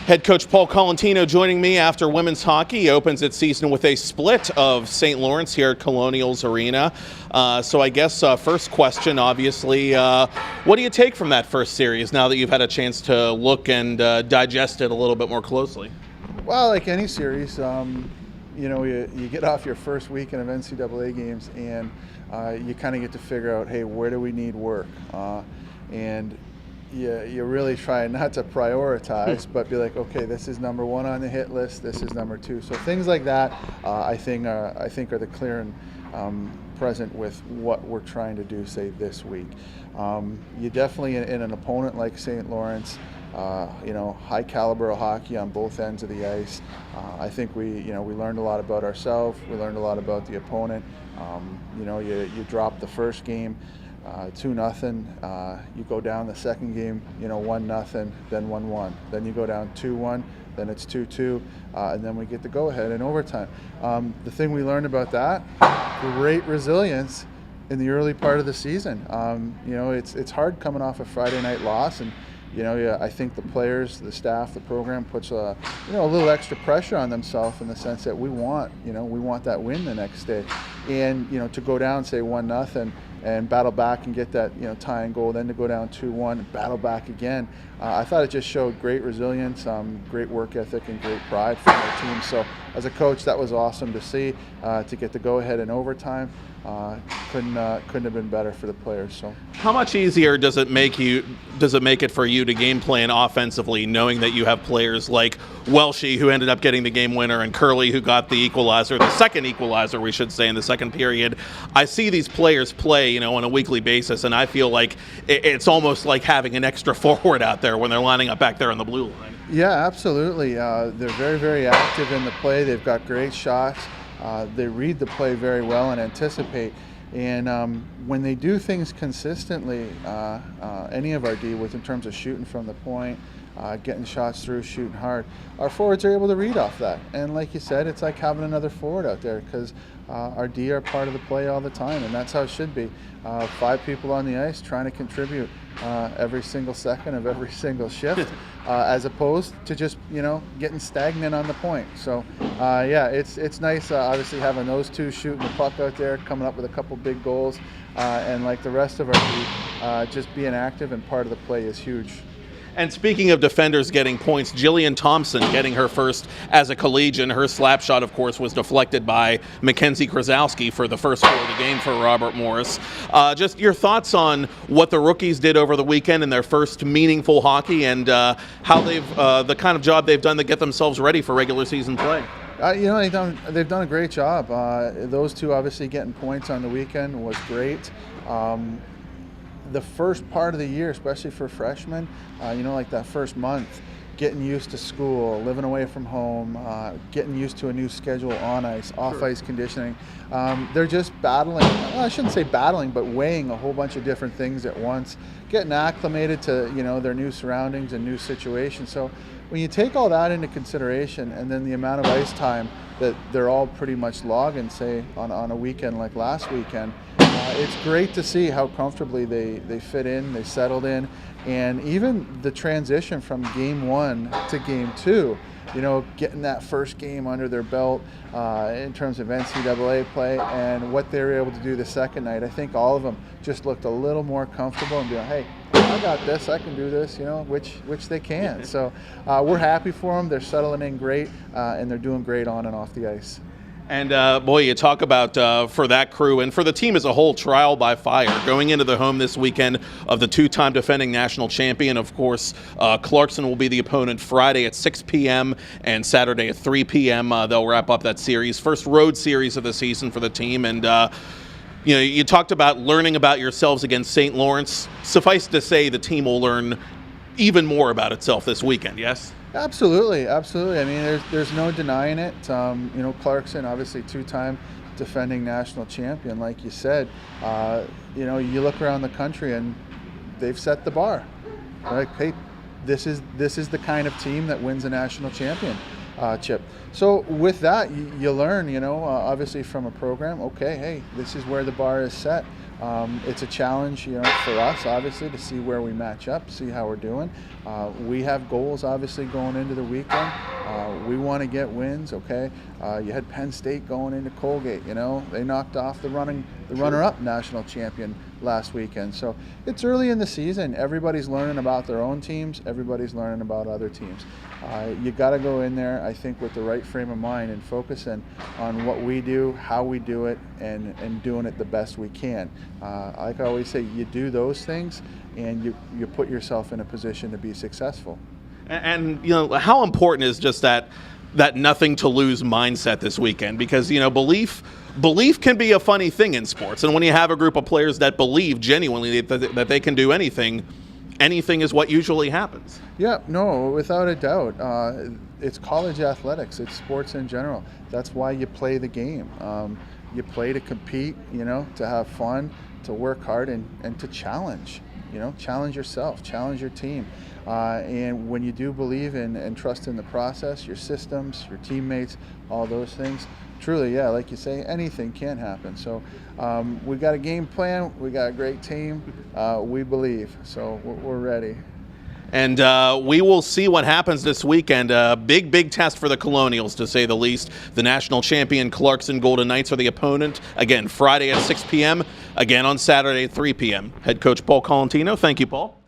Head coach Paul Colontino joining me after women's hockey opens its season with a split of St. Lawrence here at Colonials Arena. So I guess first question, obviously, what do you take from that first series now that you've had a chance to look and digest it a little bit more closely? Well, like any series, you get off your first weekend of NCAA games and you kind of get to figure out, hey, where do we need work? And you really try not to prioritize, but be like, okay, this is number one on the hit list, this is number two. So things like that, I think are the clear and present with what we're trying to do, say, this week. You definitely, in an opponent like St. Lawrence, high caliber of hockey on both ends of the ice. I think we learned a lot about ourselves. We learned a lot about the opponent. You drop the first game 2-0. You go down the second game, 1-0, then 1-1. Then you go down 2-1. Then it's 2-2, and then we get the go-ahead in overtime. The thing we learned about that, great resilience in the early part of the season. It's hard coming off a Friday night loss, and I think the players, the staff, the program puts a little extra pressure on themselves in the sense that we want that win the next day, and to go down, say 1-0, and battle back and get that tying goal, then to go down 2-1 and battle back again. I thought it just showed great resilience, great work ethic, and great pride from our team. So as a coach, that was awesome to see, to get the go-ahead in overtime. Couldn't have been better for the players. So, how much easier does it make it for you to game plan offensively, knowing that you have players like Welshie, who ended up getting the game winner, and Curley, who got the equalizer, the second equalizer, we should say, in the second period? I see these players play, on a weekly basis, and I feel like it's almost like having an extra forward out there when they're lining up back there on the blue line. Yeah, absolutely. They're very, very active in the play. They've got great shots. They read the play very well and anticipate. And when they do things consistently, any of our D with in terms of shooting from the point, getting shots through, shooting hard, our forwards are able to read off that. And like you said, it's like having another forward out there, because our D are part of the play all the time, and that's how it should be. 5 people on the ice trying to contribute every single second of every single shift, as opposed to just getting stagnant on the point. So it's nice, obviously, having those two shooting the puck out there, coming up with a couple big goals, and like the rest of our team, just being active and part of the play is huge. And speaking of defenders getting points, Jillian Thompson getting her first as a collegian. Her slap shot, of course, was deflected by Mackenzie Krasowski for the first goal of the game for Robert Morris. Just your thoughts on what the rookies did over the weekend in their first meaningful hockey, and how they've the kind of job they've done to get themselves ready for regular season play. They've done a great job. Those two obviously getting points on the weekend was great. The first part of the year, especially for freshmen, like that first month, getting used to school, living away from home, getting used to a new schedule on ice, off ice conditioning. They're just battling, well, I shouldn't say battling, but weighing a whole bunch of different things at once, getting acclimated to their new surroundings and new situations. So when you take all that into consideration, and then the amount of ice time that they're all pretty much logging, say on a weekend like last weekend, it's great to see how comfortably they fit in, they settled in, and even the transition from game 1 to game 2, getting that first game under their belt in terms of NCAA play, and what they were able to do the second night. I think all of them just looked a little more comfortable and be like, hey, I got this, I can do this, which they can. So we're happy for them. They're settling in great, and they're doing great on and off the ice. And boy, you talk about for that crew and for the team as a whole, trial by fire. Going into the home this weekend of the 2-time defending national champion, of course, Clarkson will be the opponent Friday at 6 p.m. and Saturday at 3 p.m. They'll wrap up that series. First road series of the season for the team. And you talked about learning about yourselves against St. Lawrence. Suffice to say, the team will learn even more about itself this weekend, yes? Absolutely. I mean, there's no denying it. Clarkson, obviously 2-time defending national champion, like you said. You look around the country and they've set the bar. Like, hey, this is the kind of team that wins a national championship. So with that, you learn, obviously from a program. Okay, hey, this is where the bar is set. It's a challenge, for us, obviously, to see where we match up, see how we're doing. We have goals, obviously, going into the weekend. We want to get wins, okay? You had Penn State going into Colgate, They knocked off the runner-up national champion last weekend. So it's early in the season. Everybody's learning about their own teams. Everybody's learning about other teams. You got to go in there, I think, with the right frame of mind and focusing on what we do, how we do it, and doing it the best we can. Like I always say, you do those things, and you put yourself in a position to be successful. And how important is just that nothing to lose mindset this weekend? Because belief can be a funny thing in sports, and when you have a group of players that believe genuinely that they can do anything is what usually happens. Yeah, no, without a doubt. It's college athletics. It's sports in general. That's why you play the game. You play to compete, to have fun, to work hard, and to challenge. Challenge yourself, challenge your team. And when you do believe in and trust in the process, your systems, your teammates, all those things, truly, yeah, like you say, anything can happen. So we got a game plan, we got a great team, we believe, so we're ready. And we will see what happens this weekend. Big test for the Colonials, to say the least. The national champion Clarkson Golden Knights are the opponent. Again, Friday at 6 p.m., again on Saturday at 3 p.m. Head coach Paul Colontino. Thank you, Paul.